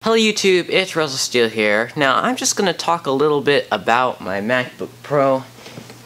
Hello YouTube, it's Russell Steele here. Now I'm just going to talk a little bit about my MacBook Pro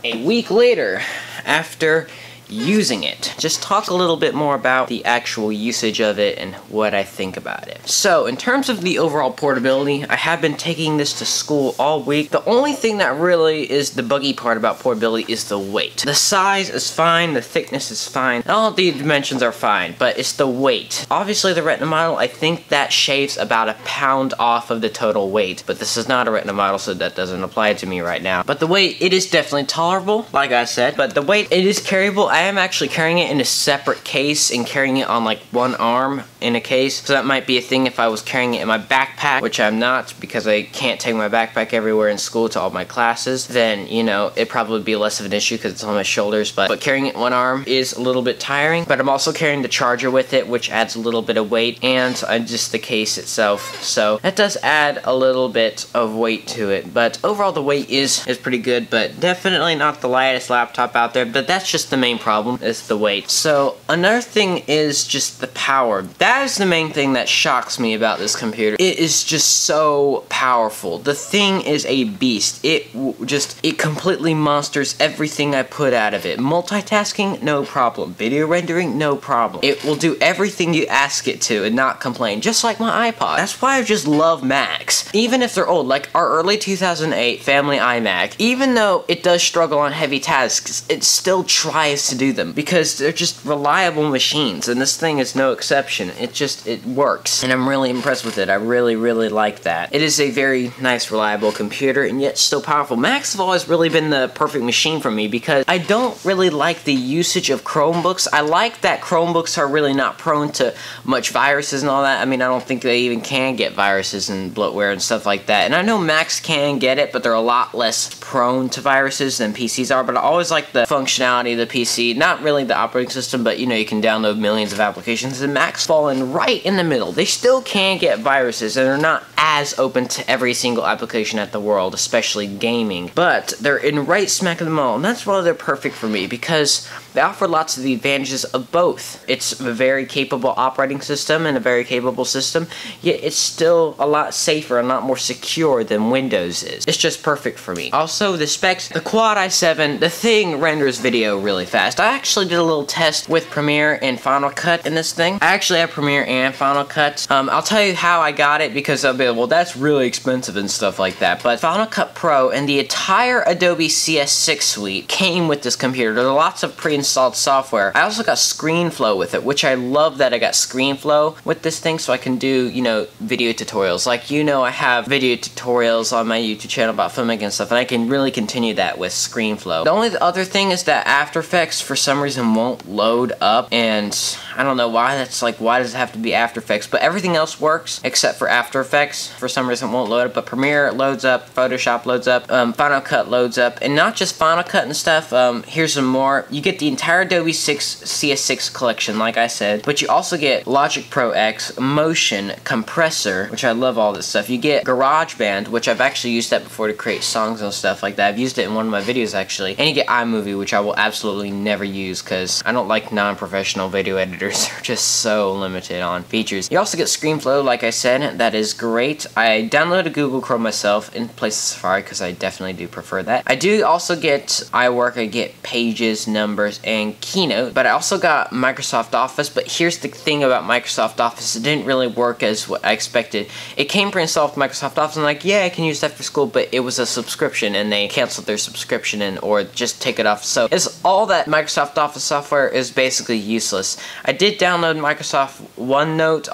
a week later after using it. Just talk a little bit more about the actual usage of it and what I think about it. So in terms of the overall portability, I have been taking this to school all week. The only thing that really is the buggy part about portability is the weight. The size is fine, the thickness is fine, all the dimensions are fine, but it's the weight. Obviously the Retina model, I think that shaves about a pound off of the total weight, but this is not a Retina model, so that doesn't apply to me right now. But the weight, it is definitely tolerable, like I said, but the weight, it is carryable. I am actually carrying it in a separate case and carrying it on like one arm in a case, so that might be a thing if I was carrying it in my backpack, which I'm not because I can't take my backpack everywhere in school to all my classes. Then, you know, it'd probably be less of an issue because it's on my shoulders, but carrying it in one arm is a little bit tiring. But I'm also carrying the charger with it, which adds a little bit of weight, and just the case itself, so that does add a little bit of weight to it. But overall the weight is pretty good, but definitely not the lightest laptop out there. But that's just the main problem, is the weight. So another thing is just the power. That is the main thing that shocks me about this computer. It is just so powerful. The thing is a beast. It completely monsters everything I put out of it. Multitasking, no problem. Video rendering, no problem. It will do everything you ask it to and not complain, just like my iPod. That's why I just love Macs. Even if they're old, like our early 2008 family iMac, even though it does struggle on heavy tasks, it still tries to do them because they're just reliable machines, and this thing is no exception. It works, and I'm really impressed with it. I really like that. It is a very nice, reliable computer, and yet still powerful. Macs have always really been the perfect machine for me because I don't really like the usage of Chromebooks. I like that Chromebooks are really not prone to much viruses and all that. I mean, I don't think they even can get viruses and bloatware and stuff like that. And I know Macs can get it, but they're a lot less prone to viruses than PCs are. But I always like the functionality of the PC. Not really the operating system, but you know, you can download millions of applications, and Macs fall in right in the middle. They still can get viruses, and they're not as open to every single application at the world, especially gaming, but they're in right smack in the middle, and that's why they're perfect for me, because they offer lots of the advantages of both. It's a very capable operating system and a very capable system, yet it's still a lot safer and a lot more secure than Windows is. It's just perfect for me. Also, the specs, the Quad i7, the thing renders video really fast. I actually did a little test with Premiere and Final Cut in this thing. I actually have Premiere and Final Cut. I'll tell you how I got it, because I'll be like, well, that's really expensive and stuff like that. But Final Cut Pro and the entire Adobe CS6 suite came with this computer. There's lots of pre-installed software. I also got ScreenFlow with it, which I love that I got ScreenFlow with this thing, so I can do, you know, video tutorials. Like, you know, I have video tutorials on my YouTube channel about filmmaking and stuff, and I can really continue that with ScreenFlow. The only other thing is that After Effects for some reason won't load up, and I don't know why. That's like, why does it have to be After Effects? But everything else works except for After Effects. For some reason it won't load up, but Premiere loads up, Photoshop loads up, Final Cut loads up, and not just Final Cut and stuff. Here's some more. You get the entire Adobe CS6 collection, like I said, but you also get Logic Pro X, Motion, Compressor, which I love all this stuff. You get GarageBand, which I've actually used that before to create songs and stuff like that. I've used it in one of my videos actually, and you get iMovie, which I will absolutely never use because I don't like non-professional video editors. They're just so limited on features. You also get ScreenFlow, like I said. That is great. I downloaded Google Chrome myself in place of Safari because I definitely do prefer that. I do also get iWork, I get Pages, Numbers, and Keynote, but I also got Microsoft Office. But here's the thing about Microsoft Office, it didn't really work as what I expected. It came pre-installed with Microsoft Office, and I'm like, yeah, I can use that for school, but it was a subscription, and they canceled their subscription or just take it off. So it's all that Microsoft Office software is basically useless. I did download Microsoft OneNote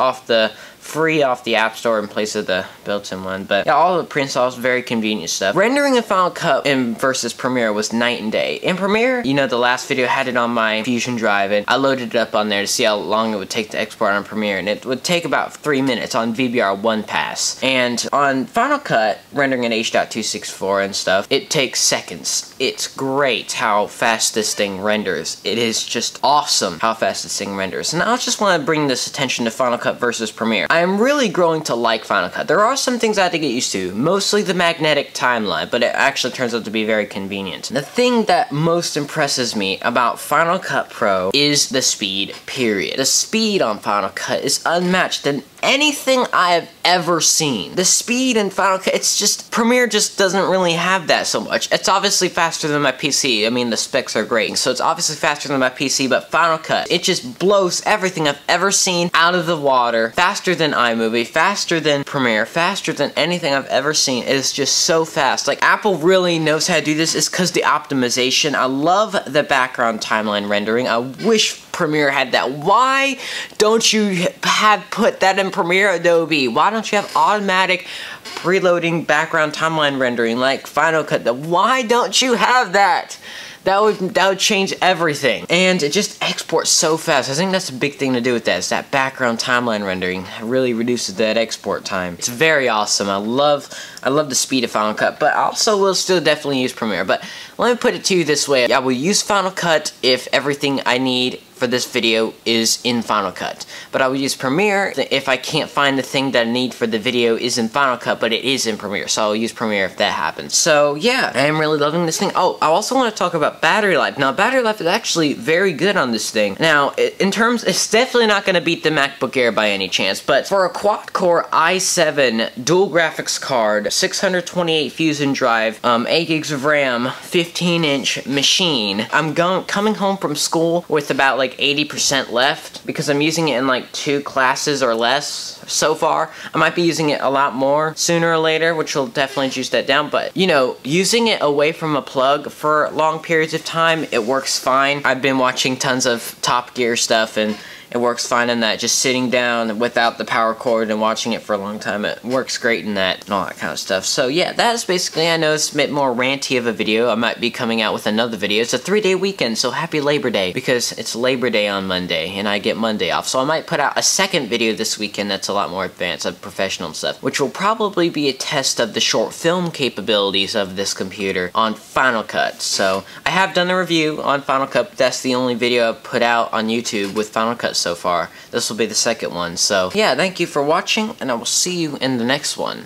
free off the App Store in place of the built-in one, but yeah, all the pre-installs, very convenient stuff. Rendering in Final Cut versus Premiere was night and day. In Premiere, you know, the last video had it on my Fusion drive, and I loaded it up on there to see how long it would take to export on Premiere, and it would take about 3 minutes on VBR 1 pass. And on Final Cut, rendering in H.264 and stuff, it takes seconds. It's great how fast this thing renders. It is just awesome how fast this thing renders. And I just want to bring this attention to Final Cut versus Premiere. I am really growing to like Final Cut. There are some things I have to get used to, mostly the magnetic timeline, but it actually turns out to be very convenient. The thing that most impresses me about Final Cut Pro is the speed, period. The speed on Final Cut is unmatched, and anything I have ever seen. The speed in Final Cut, it's just, Premiere just doesn't really have that so much. It's obviously faster than my PC. I mean, the specs are great, so it's obviously faster than my PC, but Final Cut, it just blows everything I've ever seen out of the water. Faster than iMovie, faster than Premiere, faster than anything I've ever seen. It is just so fast. Like, Apple really knows how to do this. It's because the optimization. I love the background timeline rendering. I wish Premiere had that. Why don't you have put that in Premiere, Adobe? Why don't you have automatic preloading background timeline rendering like Final Cut? Why don't you have that? That would change everything. And it just exports so fast. I think that's a big thing to do with that. Is that background timeline rendering. It really reduces that export time. It's very awesome. I love the speed of Final Cut, but I also will still definitely use Premiere. But let me put it to you this way. I will use Final Cut if everything I need for this video is in Final Cut. But I will use Premiere if I can't find the thing that I need for the video is in Final Cut, but it is in Premiere. So I'll use Premiere if that happens. So yeah, I am really loving this thing. Oh, I also want to talk about battery life. Now, battery life is actually very good on this thing. Now, in terms, it's definitely not going to beat the MacBook Air by any chance, but for a quad-core i7 dual graphics card, 628 Fusion drive, 8 gigs of RAM, 15-inch machine, I'm coming home from school with about like 80% left because I'm using it in like 2 classes or less so far. I might be using it a lot more sooner or later, which will definitely juice that down, but you know, using it away from a plug for long periods of time, it works fine. I've been watching tons of Top Gear stuff and it works fine in that. Just sitting down without the power cord and watching it for a long time, it works great in that and all that kind of stuff. So yeah, that is basically, I know it's a bit more ranty of a video. I might be coming out with another video. It's a 3-day weekend, so happy Labor Day, because it's Labor Day on Monday and I get Monday off. So I might put out a second video this weekend that's a lot more advanced, of professional stuff, which will probably be a test of the short film capabilities of this computer on Final Cut. So I have done a review on Final Cut, but that's the only video I've put out on YouTube with Final Cut so far. This will be the second one. So yeah, thank you for watching, and I will see you in the next one.